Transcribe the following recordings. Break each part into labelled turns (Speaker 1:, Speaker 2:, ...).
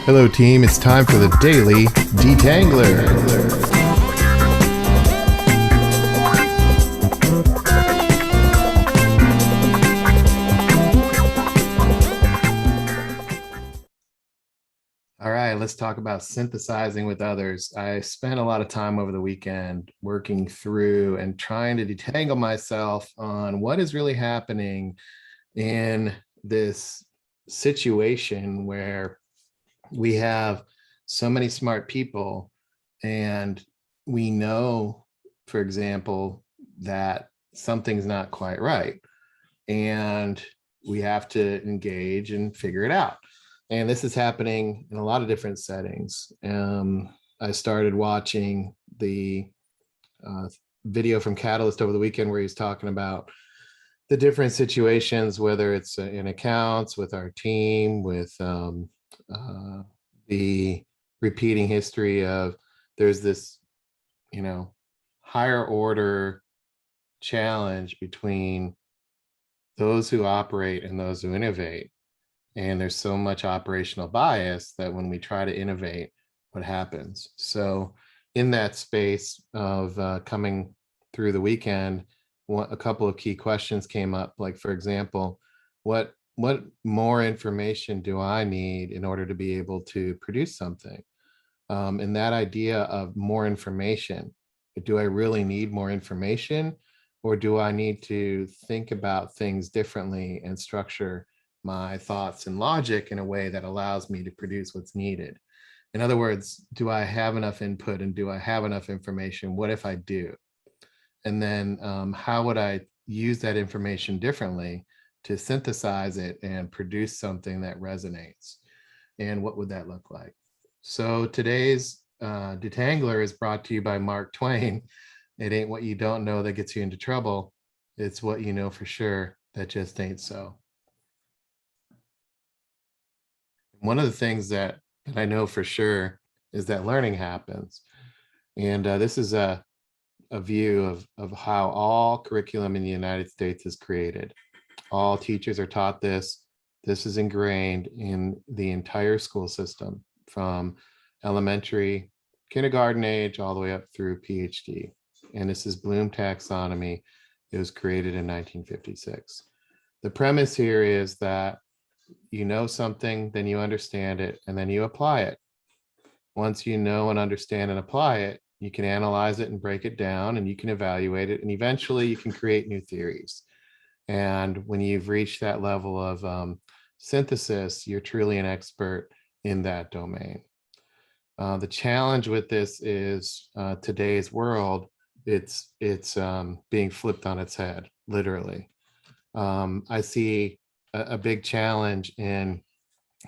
Speaker 1: Hello, team. It's time for the Daily Detangler. All right, let's talk about synthesizing with others. I spent a lot of time over the weekend working through and trying to detangle myself on what is really happening in this situation where we have so many smart people and we know, for example, that something's not quite right and we have to engage and figure it out. And this is happening in a lot of different settings. I started watching the video from Catalyst over the weekend where he's talking about the different situations, whether it's in accounts, with our team, with the repeating history of there's this, higher order challenge between those who operate and those who innovate. And there's so much operational bias that when we try to innovate, what happens? So in that space of coming through the weekend, a couple of key questions came up. Like, for example, what more information do I need in order to be able to produce something? And that idea of more information, do I really need more information? Or do I need to think about things differently and structure my thoughts and logic in a way that allows me to produce what's needed? In other words, do I have enough input and do I have enough information? What if I do? And then how would I use that information differently to synthesize it and produce something that resonates? And what would that look like? So today's Detangler is brought to you by Mark Twain. It ain't what you don't know that gets you into trouble. It's what you know for sure that just ain't so. One of the things that I know for sure is that learning happens. And this is a view of how all curriculum in the United States is created. All teachers are taught this. This is ingrained in the entire school system from elementary, kindergarten age, all the way up through PhD. And this is Bloom taxonomy. It was created in 1956. The premise here is that you know something, then you understand it, and then you apply it. Once you know and understand and apply it, you can analyze it and break it down, and you can evaluate it, and eventually you can create new theories. And when you've reached that level of synthesis, you're truly an expert in that domain. The challenge with this is today's world, it's being flipped on its head, literally. I see a big challenge in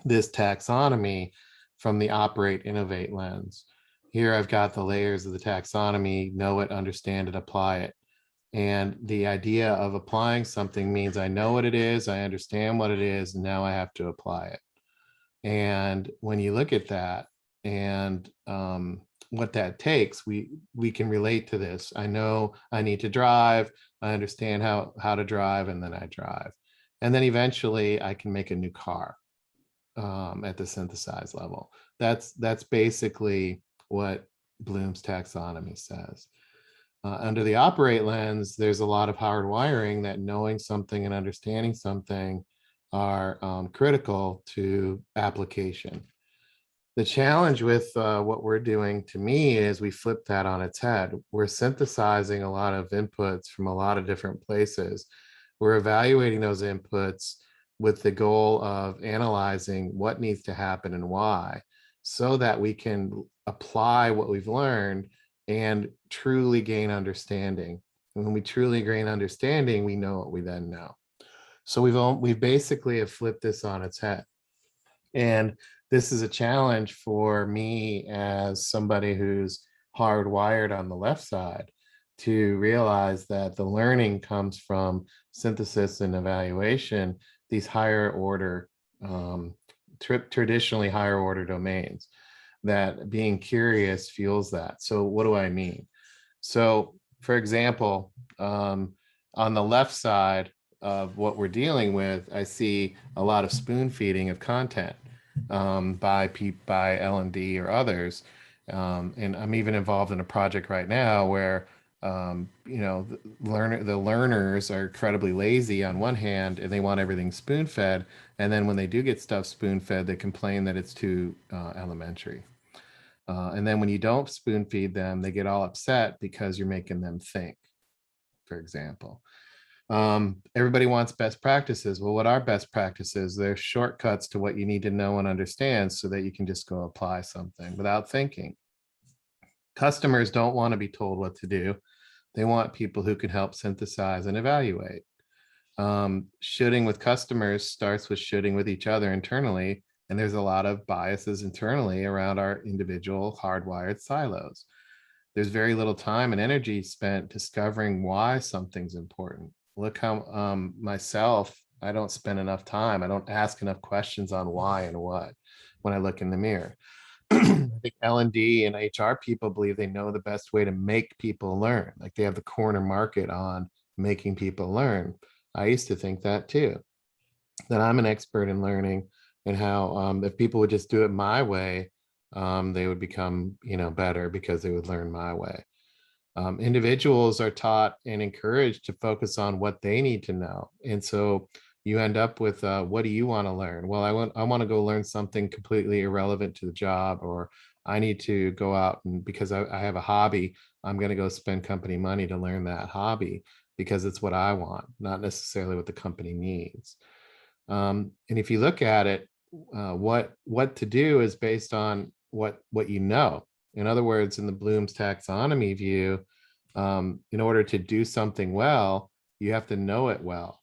Speaker 1: this taxonomy from the operate innovate lens. Here I've got the layers of the taxonomy: know it, understand it, apply it. And the idea of applying something means I know what it is, I understand what it is, and now I have to apply it. And when you look at that and what that takes, we can relate to this. I know I need to drive, I understand how to drive, and then I drive. And then eventually I can make a new car at the synthesized level. That's basically what Bloom's taxonomy says. Under the operate lens, there's a lot of hard wiring that knowing something and understanding something are critical to application. The challenge with what we're doing, to me, is we flip that on its head. We're synthesizing a lot of inputs from a lot of different places. We're evaluating those inputs with the goal of analyzing what needs to happen and why, so that we can apply what we've learned and truly gain understanding. And when we truly gain understanding, we know what we then know. So we've basically have flipped this on its head. And this is a challenge for me as somebody who's hardwired on the left side to realize that the learning comes from synthesis and evaluation, these higher order, traditionally higher order domains, that being curious fuels that. So what do I mean? So for example, on the left side of what we're dealing with, I see a lot of spoon feeding of content. by L&D or others. And I'm even involved in a project right now where the learners are incredibly lazy on one hand, and they want everything spoon fed. And then when they do get stuff spoon fed, they complain that it's too elementary. And then when you don't spoon feed them, they get all upset because you're making them think, for example. Everybody wants best practices. Well, what are best practices? They're shortcuts to what you need to know and understand so that you can just go apply something without thinking. Customers don't want to be told what to do. They want people who can help synthesize and evaluate. Shooting with customers starts with shooting with each other internally, and there's a lot of biases internally around our individual hardwired silos. There's very little time and energy spent discovering why something's important. Look how myself, I don't spend enough time. I don't ask enough questions on why and what when I look in the mirror. I think L&D and HR people believe they know the best way to make people learn. Like they have the corner market on making people learn. I used to think that too, that I'm an expert in learning, and how if people would just do it my way, they would become, better because they would learn my way. Individuals are taught and encouraged to focus on what they need to know. And so you end up with, what do you want to learn? Well, I want to go learn something completely irrelevant to the job, or I need to go out and because I have a hobby, I'm going to go spend company money to learn that hobby because it's what I want, not necessarily what the company needs. And if you look at it, what to do is based on what you know. In other words, in the Bloom's taxonomy view, in order to do something well, you have to know it well.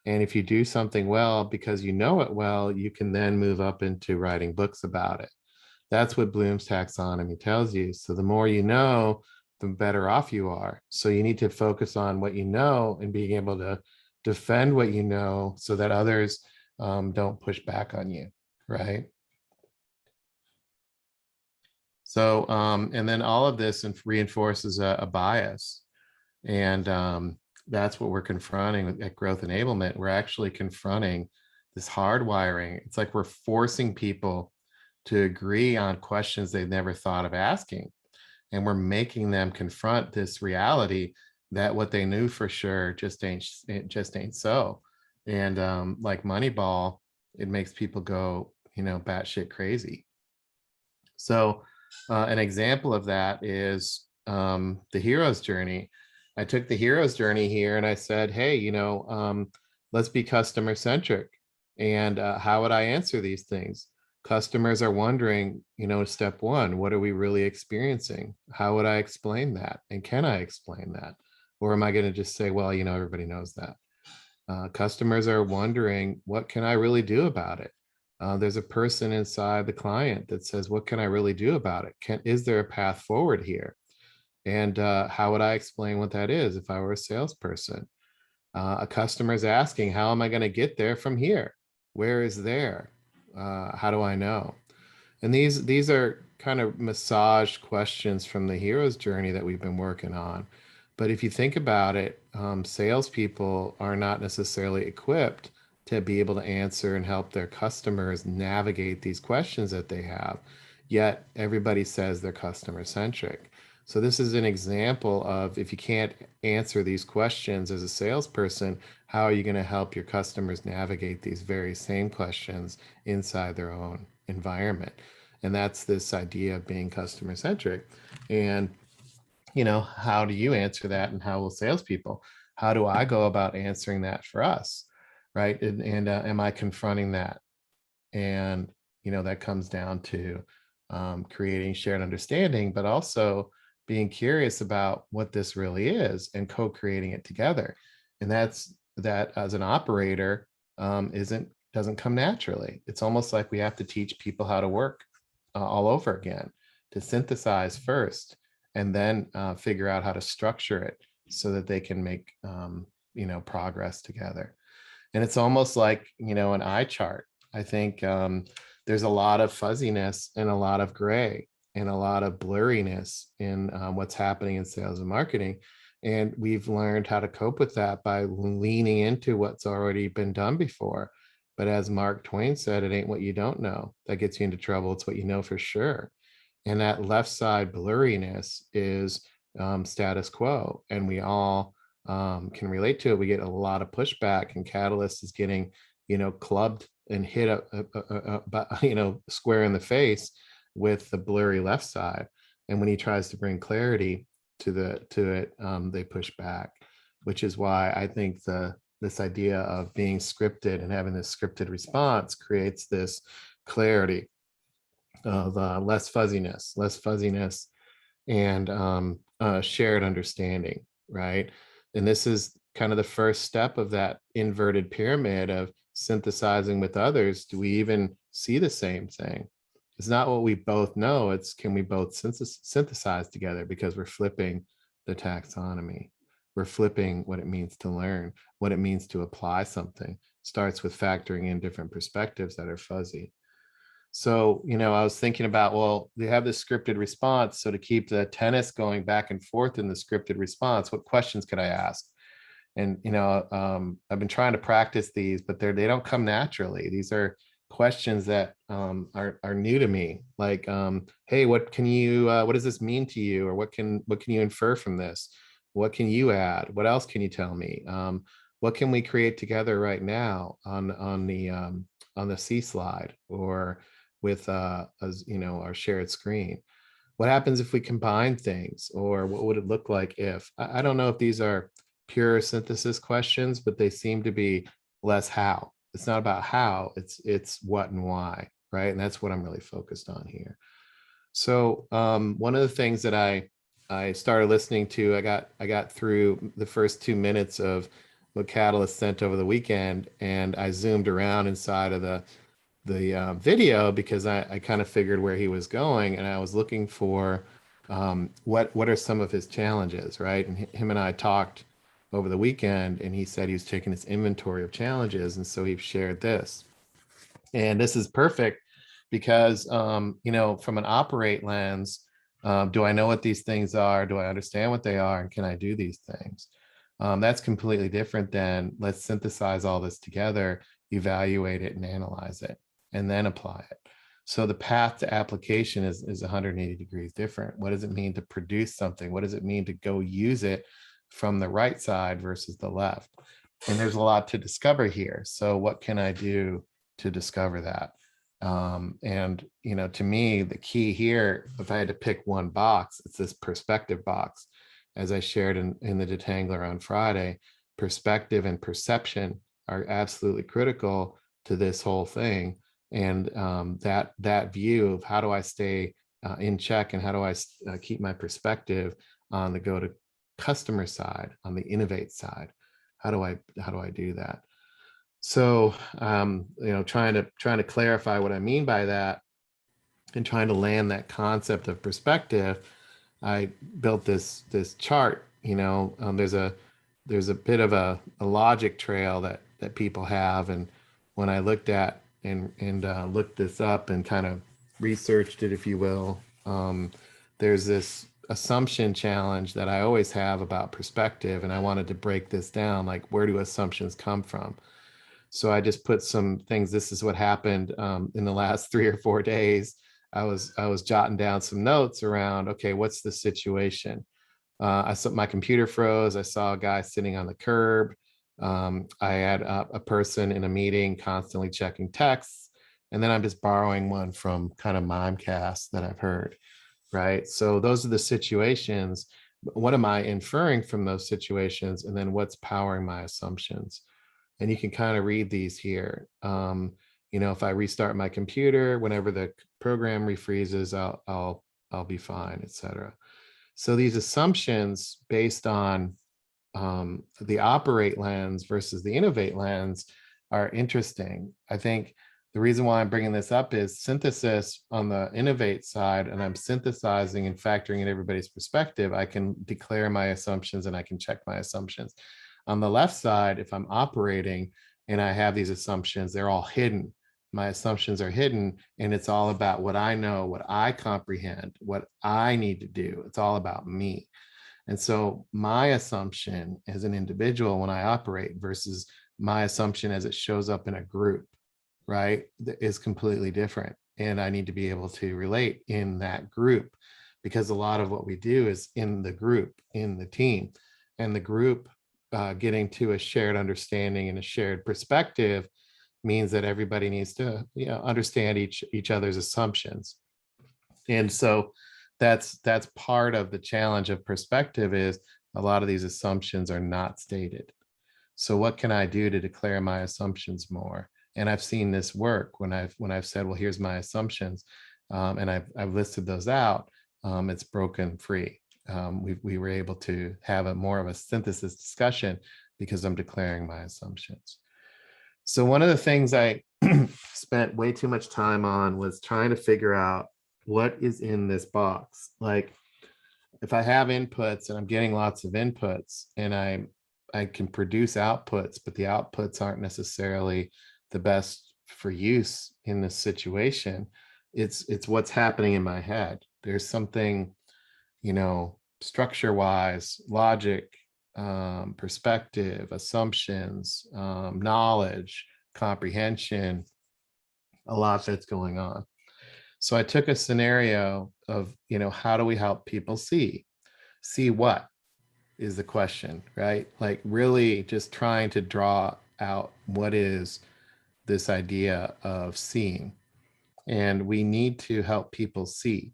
Speaker 1: And if you do something well because you know it well, you can then move up into writing books about it. That's what Bloom's taxonomy tells you. So the more you know, the better off you are. So you need to focus on what you know and being able to defend what you know so that others don't push back on you, right? So, and then all of this reinforces a bias. And that's what we're confronting at growth enablement. We're actually confronting this hardwiring. It's like we're forcing people to agree on questions they've never thought of asking. And we're making them confront this reality that what they knew for sure just ain't so. And like Moneyball, it makes people go, batshit crazy. So an example of that is the hero's journey. I took the hero's journey here and I said, hey, let's be customer centric. And how would I answer these things? Customers are wondering, step one, what are we really experiencing? How would I explain that? And can I explain that? Or am I going to just say, well, everybody knows that? Customers are wondering, what can I really do about it? There's a person inside the client that says, what can I really do about it? Is there a path forward here? And how would I explain what that is if I were a salesperson? A customer is asking, how am I going to get there from here? Where is there? How do I know? And these are kind of massaged questions from the hero's journey that we've been working on. But if you think about it, salespeople are not necessarily equipped to be able to answer and help their customers navigate these questions that they have. Yet everybody says they're customer centric. So this is an example of, if you can't answer these questions as a salesperson, how are you going to help your customers navigate these very same questions inside their own environment? And that's this idea of being customer centric. And how do you answer that, and how will salespeople? How do I go about answering that for us, right? And am I confronting that? And that comes down to creating shared understanding, but also being curious about what this really is and co-creating it together. And that as an operator doesn't come naturally. It's almost like we have to teach people how to work all over again, to synthesize first and then figure out how to structure it so that they can make progress together. And it's almost like an eye chart. I think there's a lot of fuzziness and a lot of gray and a lot of blurriness in what's happening in sales and marketing. And we've learned how to cope with that by leaning into what's already been done before. But as Mark Twain said, it ain't what you don't know that gets you into trouble. It's what you know for sure. And that left side blurriness is status quo. And we all can relate to it. We get a lot of pushback, and Catalyst is getting, clubbed and hit square in the face with the blurry left side. And when he tries to bring clarity to it, they push back, which is why I think this idea of being scripted and having this scripted response creates this clarity of less fuzziness, and shared understanding, right? And this is kind of the first step of that inverted pyramid of synthesizing with others. Do we even see the same thing? It's not what we both know, it's can we both synthesize together, because we're flipping the taxonomy. We're flipping what it means to learn, what it means to apply something. Starts with factoring in different perspectives that are fuzzy. So, I was thinking about, well, they have this scripted response. So to keep the tennis going back and forth in the scripted response, what questions could I ask? And, I've been trying to practice these, but they don't come naturally. These are questions that are new to me. Like, hey, what does this mean to you? Or what can you infer from this? What can you add? What else can you tell me? What can we create together right now on the C slide, or with our shared screen? What happens if we combine things, or what would it look like if? I don't know if these are pure synthesis questions, but they seem to be less how. It's not about how, it's what and why, right? And that's what I'm really focused on here. So one of the things that I started listening to, I got through the first 2 minutes of what Catalyst sent over the weekend, and I zoomed around inside of the video, because I kind of figured where he was going, and I was looking for what are some of his challenges, right? And him and I talked over the weekend, and he said he was taking this inventory of challenges, and so he shared this. And this is perfect because, from an operate lens, do I know what these things are? Do I understand what they are? And can I do these things? That's completely different than let's synthesize all this together, evaluate it and analyze it, and then apply it. So the path to application is 180 degrees different. What does it mean to produce something? What does it mean to go use it from the right side versus the left? And there's a lot to discover here. So what can I do to discover that? And to me, the key here, if I had to pick one box, it's this perspective box. As I shared in the Detangler on Friday, perspective and perception are absolutely critical to this whole thing. And that view of how do I stay in check, and how do I keep my perspective on the go to customer side, on the innovate side? How do I do that? So trying to clarify what I mean by that, and trying to land that concept of perspective, I built this chart. There's a bit of a logic trail that people have, and when I looked at and looked this up and kind of researched it, if you will, there's this assumption challenge that I always have about perspective, and I wanted to break this down. Like, where do assumptions come from? So I just put some things. This is what happened in the last 3 or 4 days. I was jotting down some notes around, okay, what's the situation? I saw my computer froze. I saw a guy sitting on the curb. I had a person in a meeting constantly checking texts. And then I'm just borrowing one from kind of Mimecast that I've heard, right? So those are the situations. What am I inferring from those situations? And then what's powering my assumptions? And you can kind of read these here. If I restart my computer, whenever the program refreezes, I'll be fine, etc. So these assumptions based on the operate lens versus the innovate lens are interesting. I think the reason why I'm bringing this up is synthesis on the innovate side, and I'm synthesizing and factoring in everybody's perspective. I can declare my assumptions and I can check my assumptions. On the left side, if I'm operating and I have these assumptions, they're all hidden. My assumptions are hidden, and it's all about what I know, what I comprehend, what I need to do. It's all about me. And so my assumption as an individual when I operate versus my assumption as it shows up in a group, right, is completely different. And I need to be able to relate in that group, because a lot of what we do is in the group, in the team, and the group getting to a shared understanding and a shared perspective means that everybody needs to, understand each other's assumptions. And so that's part of the challenge of perspective, is a lot of these assumptions are not stated. So what can I do to declare my assumptions more? And I've seen this work when I've said, well, here's my assumptions, and I've listed those out. It's broken free. We were able to have a more of a synthesis discussion because I'm declaring my assumptions. So one of the things I spent way too much time on was trying to figure out what is in this box. Like, if I have inputs and I'm getting lots of inputs, and I can produce outputs, but the outputs aren't necessarily the best for use in this situation. It's what's happening in my head. There's something, structure wise, logic, perspective, assumptions, knowledge, comprehension, a lot that's going on. So I took a scenario of, how do we help people see? See what is the question, right? Like, really just trying to draw out what is this idea of seeing. And we need to help people see.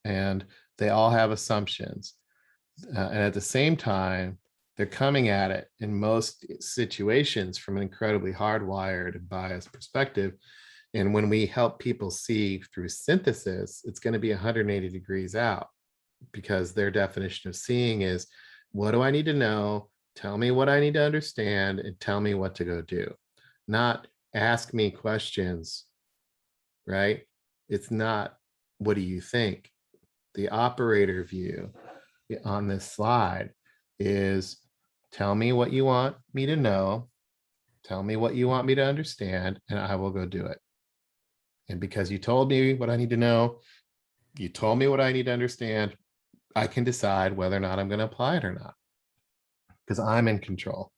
Speaker 1: And they all have assumptions. And at the same time, they're coming at it in most situations from an incredibly hardwired and biased perspective. And when we help people see through synthesis, it's going to be 180 degrees out, because their definition of seeing is, what do I need to know? Tell me what I need to understand and tell me what to go do. Not ask me questions, right? It's not, what do you think? The operator view on this slide is, tell me what you want me to know, tell me what you want me to understand, and I will go do it. And because you told me what I need to know, you told me what I need to understand, I can decide whether or not I'm going to apply it or not, because I'm in control.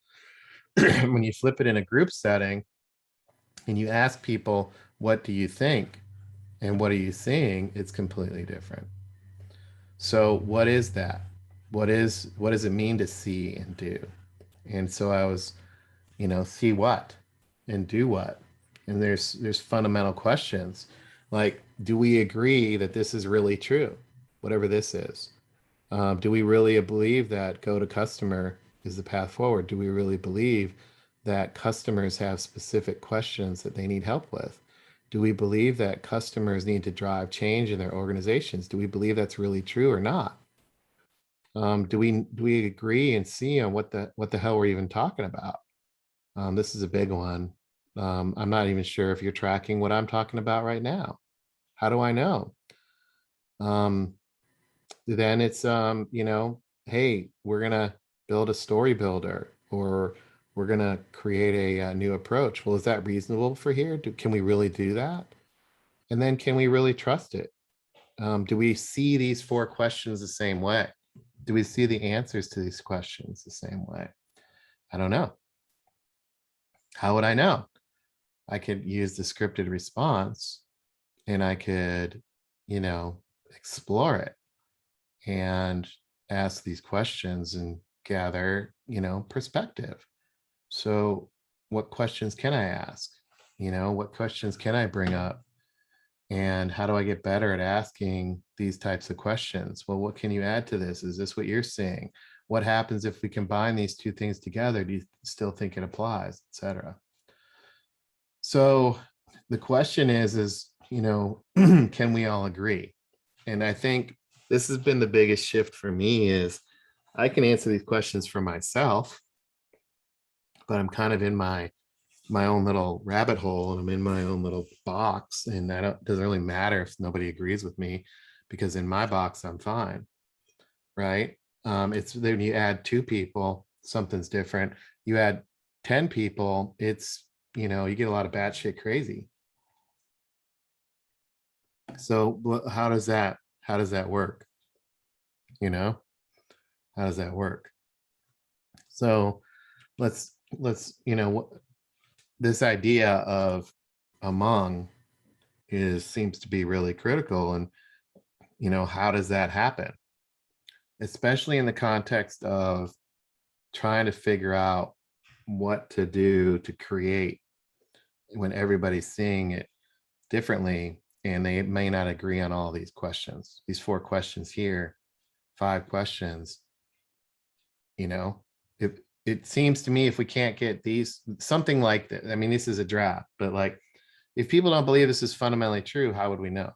Speaker 1: When you flip it in a group setting and you ask people, what do you think? And what are you seeing? It's completely different. So what is that? What does it mean to see and do? And so I was, see what and do what? And there's fundamental questions like, do we agree that this is really true? Whatever this is. Do we really believe that go to customer is the path forward? Do we really believe that customers have specific questions that they need help with? Do we believe that customers need to drive change in their organizations? Do we believe that's really true or not? Do we agree and see on what the hell we're even talking about? This is a big one. I'm not even sure if you're tracking what I'm talking about right now. How do I know? Then it's, hey, we're gonna build a story builder, or we're gonna create a new approach. Well, is that reasonable for here? Can we really do that? And then can we really trust it? Do we see these 4 questions the same way? Do we see the answers to these questions the same way? I don't know. How would I know? I could use the scripted response, and I could, explore it and ask these questions and gather, perspective. So what questions can I ask? What questions can I bring up? And how do I get better at asking these types of questions? Well, what can you add to this? Is this what you're seeing? What happens if we combine these 2 things together? Do you still think it applies, etc.? So the question is, can we all agree? And I think this has been the biggest shift for me, is I can answer these questions for myself, but I'm kind of in my own little rabbit hole, and I'm in my own little box, and doesn't really matter if nobody agrees with me, because in my box I'm fine, right? It's then you add 2 people, something's different. You add 10 people, it's, you get a lot of batshit crazy. So how does that work? How does that work? So let's this idea of among seems to be really critical. And, how does that happen? Especially in the context of trying to figure out what to do to create when everybody's seeing it differently and they may not agree on all these questions. These 4 questions here, 5 questions, you know, it seems to me if we can't get these, something like that, I mean, this is a draft, but like, if people don't believe this is fundamentally true, how would we know?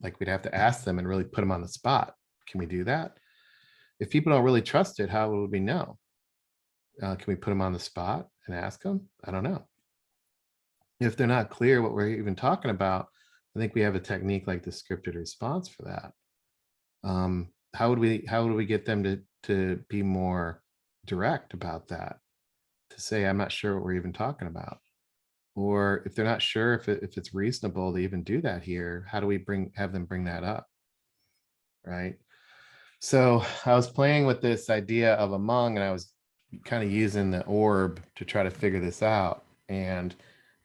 Speaker 1: Like, we'd have to ask them and really put them on the spot. Can we do that? If people don't really trust it, how would we know? Can we put them on the spot and ask them? I don't know. If they're not clear what we're even talking about, I think we have a technique like the scripted response for that. How would we get them to be more direct about that? To say, I'm not sure what we're even talking about. Or if they're not sure if it's reasonable to even do that here, how do we have them bring that up? Right. So I was playing with this idea of among, and I was kind of using the orb to try to figure this out. And,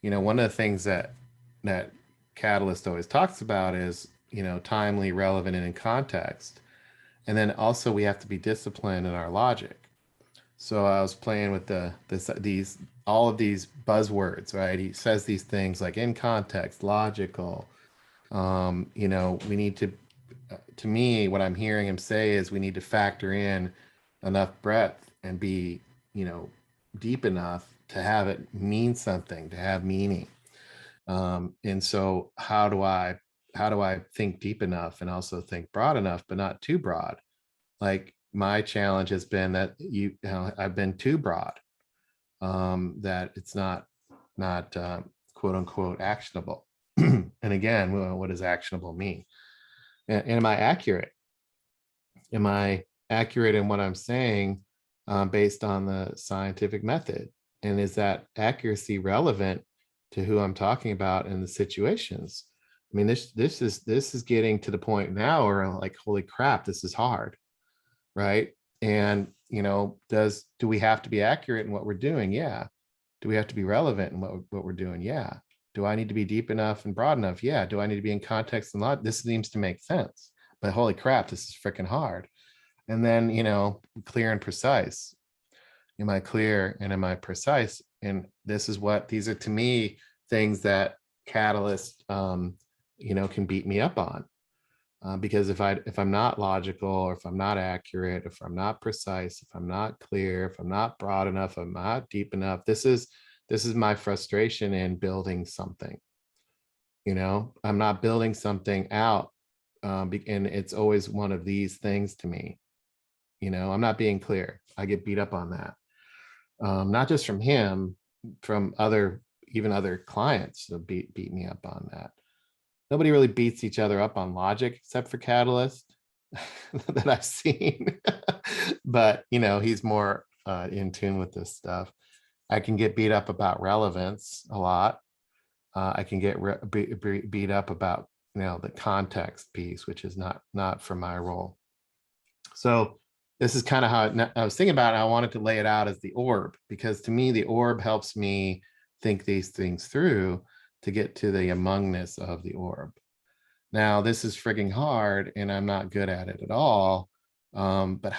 Speaker 1: one of the things that Catalyst always talks about is, timely, relevant, and in context. And then also we have to be disciplined in our logic. So I was playing with all of these buzzwords, right? He says these things like in context, logical. We need to me, what I'm hearing him say is we need to factor in enough breadth and be, deep enough to have it mean something, to have meaning. And so how do I think deep enough and also think broad enough, but not too broad? Like, my challenge has been that I've been too broad, that it's not quote unquote actionable. And again, what does actionable mean? And am I accurate? Am I accurate in what I'm saying, based on the scientific method? And is that accuracy relevant to who I'm talking about in the situations? I mean, this is getting to the point now where I'm like, holy crap, this is hard, right? And do we have to be accurate in what we're doing? Yeah. Do we have to be relevant in what we're doing? Yeah. Do I need to be deep enough and broad enough? Yeah. Do I need to be in context and lot? This seems to make sense, but holy crap, this is freaking hard. And then, clear and precise. Am I clear and am I precise? And these are to me things that Catalyst, can beat me up on. Because if I'm not logical, or if I'm not accurate, if I'm not precise, if I'm not clear, if I'm not broad enough, if I'm not deep enough, this is my frustration in building something. I'm not building something out, and it's always one of these things to me. I'm not being clear. I get beat up on that, not just from him, from even other clients that beat me up on that. Nobody really beats each other up on logic except for Catalyst that I've seen. But, he's more in tune with this stuff. I can get beat up about relevance a lot. I can get beat up about, the context piece, which is not for my role. So this is kind of how I was thinking about it. I wanted to lay it out as the orb, because to me, the orb helps me think these things through to get to the amongness of the orb. Now, this is frigging hard and I'm not good at it at all. But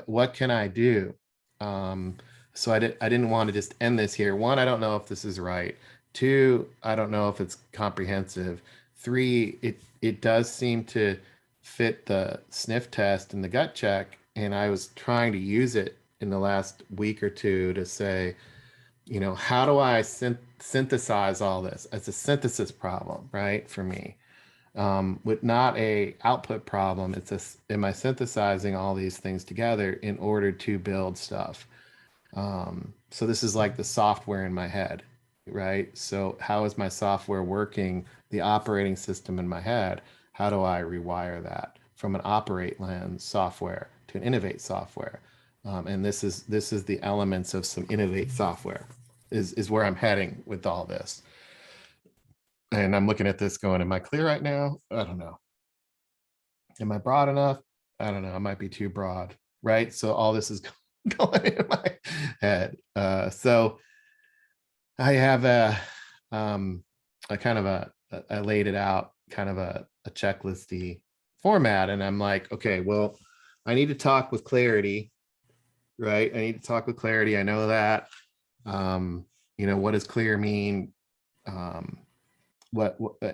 Speaker 1: what can I do? So I didn't want to just end this here. One, I don't know if this is right. Two, I don't know if it's comprehensive. Three, it does seem to fit the sniff test and the gut check. And I was trying to use it in the last week or two to say, how do I synthesize all this? It's a synthesis problem, right? For me, with not a output problem. Am I synthesizing all these things together in order to build stuff? So this is like the software in my head, right? So how is my software working? The operating system in my head, how do I rewire that from an operate lens software to an innovate software? And this is the elements of some innovate software is where I'm heading with all this. And I'm looking at this going, am I clear right now? I don't know. Am I broad enough? I don't know. I might be too broad, right? So all this is going in my head. So I have I kind of I laid it out kind of a checklisty format, and I'm like, okay, well, I need to talk with clarity, right? I need to talk with clarity. I know that. What does clear mean? Um,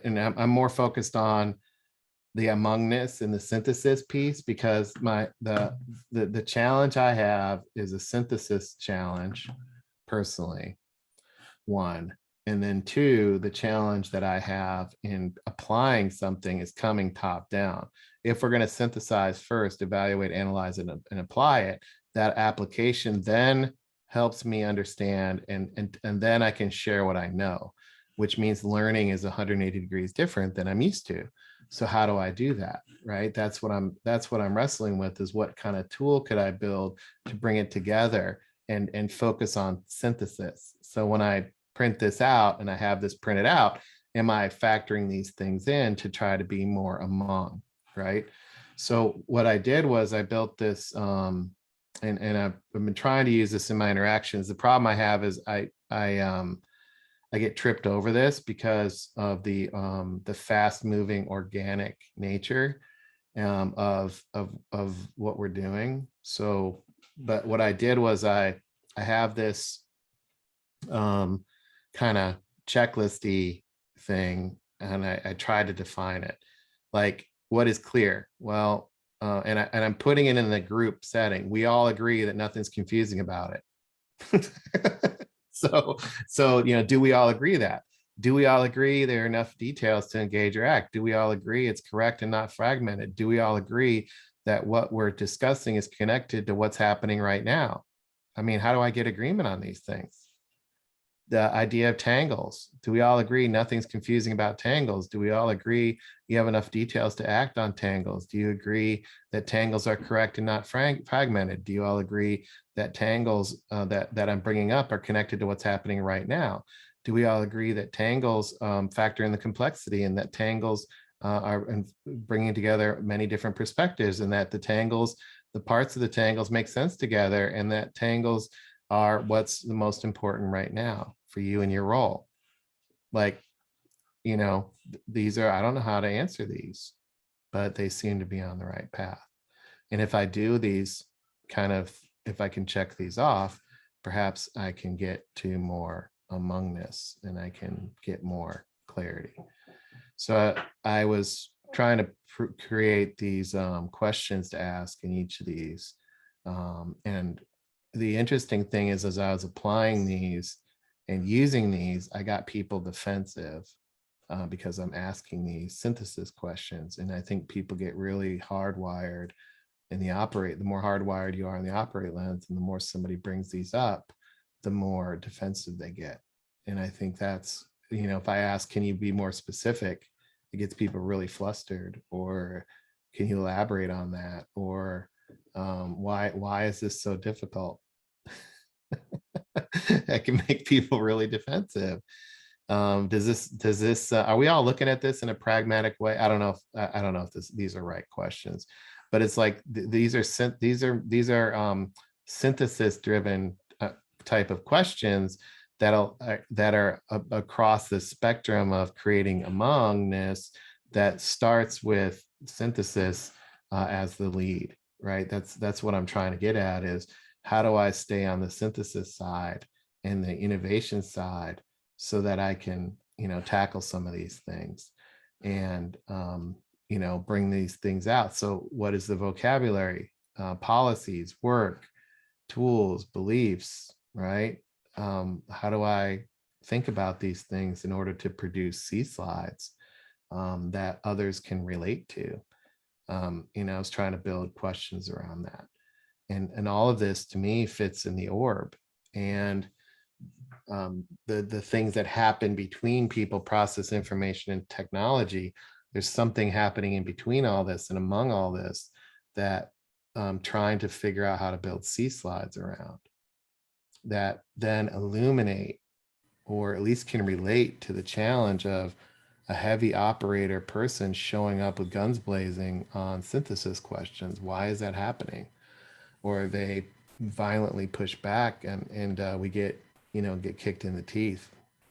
Speaker 1: and I'm more focused on the amongness and the synthesis piece, because the challenge I have is a synthesis challenge personally, one. And then two, the challenge that I have in applying something is coming top down. If we're going to synthesize first, evaluate, analyze, and apply it, that application then helps me understand, and then I can share what I know, which means learning is 180 degrees different than I'm used to. So how do I do that? Right? That's what I'm wrestling with, is what kind of tool could I build to bring it together and focus on synthesis. So when I print this out and I have this printed out, am I factoring these things in to try to be more among, right? So what I did was I built this, and I've been trying to use this in my interactions. The problem I have is I get tripped over this because of the fast moving organic nature of what we're doing. So, but what I did was I have this kind of checklisty thing, and I tried to define it. Like, what is clear? Well, and I'm putting it in the group setting. We all agree that nothing's confusing about it. So do we all agree that? Do we all agree there are enough details to engage or act? Do we all agree it's correct and not fragmented? Do we all agree that what we're discussing is connected to what's happening right now? I mean, how do I get agreement on these things? The idea of tangles. Do we all agree nothing's confusing about tangles? Do we all agree you have enough details to act on tangles? Do you agree that tangles are correct and not fragmented? Do you all agree that tangles that I'm bringing up are connected to what's happening right now? Do we all agree that tangles factor in the complexity, and that tangles are bringing together many different perspectives, and that the parts of the tangles make sense together, and that tangles are what's the most important right now for you and your role? Like, these are, I don't know how to answer these, but they seem to be on the right path. And if I do these if I can check these off, perhaps I can get to more amongness and I can get more clarity. So I was trying to create these questions to ask in each of these. And the interesting thing is, as I was applying these and using these, I got people defensive because I'm asking these synthesis questions. And I think people get really hardwired in the more hardwired you are in the operate lens, and the more somebody brings these up, the more defensive they get. And I think that's, if I ask, can you be more specific? It gets people really flustered. Or can you elaborate on that? Or why is this so difficult? That can make people really defensive. Does this are we all looking at this in a pragmatic way? I don't know if these are right questions, but it's like these are synthesis driven type of questions that are across the spectrum of creating amongness, that starts with synthesis as the lead, right? That's what I'm trying to get at, is how do I stay on the synthesis side and the innovation side so that I can, tackle some of these things and, bring these things out. So what is the vocabulary, policies, work, tools, beliefs, right? How do I think about these things in order to produce C slides that others can relate to? I was trying to build questions around that. And all of this to me fits in the orb. And the things that happen between people, process, information, and technology, there's something happening in between all this and among all this that I'm trying to figure out how to build C slides around, that then illuminate, or at least can relate to, the challenge of a heavy operator person showing up with guns blazing on synthesis questions. Why is that happening? Or they violently push back, and we get kicked in the teeth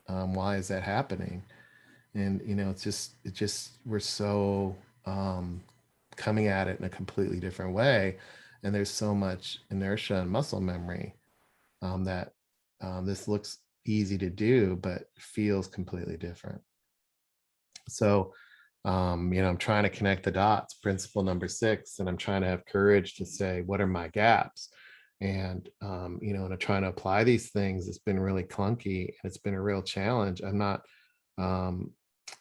Speaker 1: Why is that happening? And we're so coming at it in a completely different way, and there's so much inertia and muscle memory that this looks easy to do but feels completely different. So I'm trying to connect the dots, principle number 6, and I'm trying to have courage to say, what are my gaps? And and I'm trying to apply these things. It's been really clunky and it's been a real challenge. I'm not um,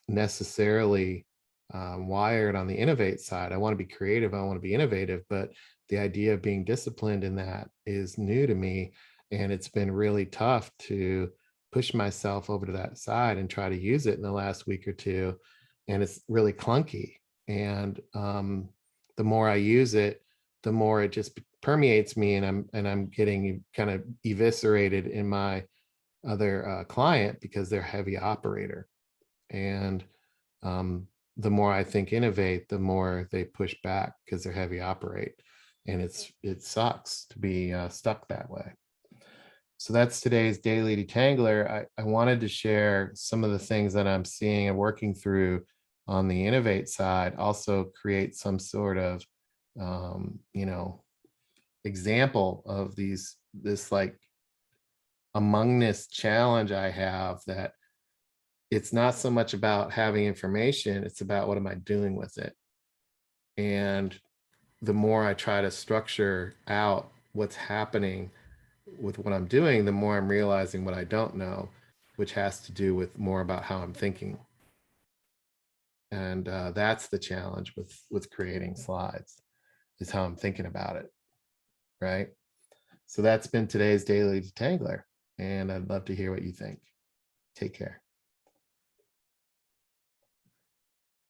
Speaker 1: necessarily wired on the innovate side. I want to be creative, I want to be innovative, but the idea of being disciplined in that is new to me. And it's been really tough to push myself over to that side and try to use it in the last week or two. And it's really clunky. And the more I use it, the more it just permeates me, and I'm getting kind of eviscerated in my other client because they're heavy operator. And um, the more I think innovate, the more they push back because they're heavy operate, and it sucks to be stuck that way. So that's today's Daily Detangler. I wanted to share some of the things that I'm seeing and working through on the innovate side, also create some sort of um, you know example of this like amongness challenge I have, that it's not so much about having information, it's about what am I doing with it. And the more I try to structure out what's happening with what I'm doing, the more I'm realizing what I don't know, which has to do with more about how I'm thinking. And that's the challenge with creating slides, is how I'm thinking about it, right? So that's been today's Daily Detangler, and I'd love to hear what you think. Take care.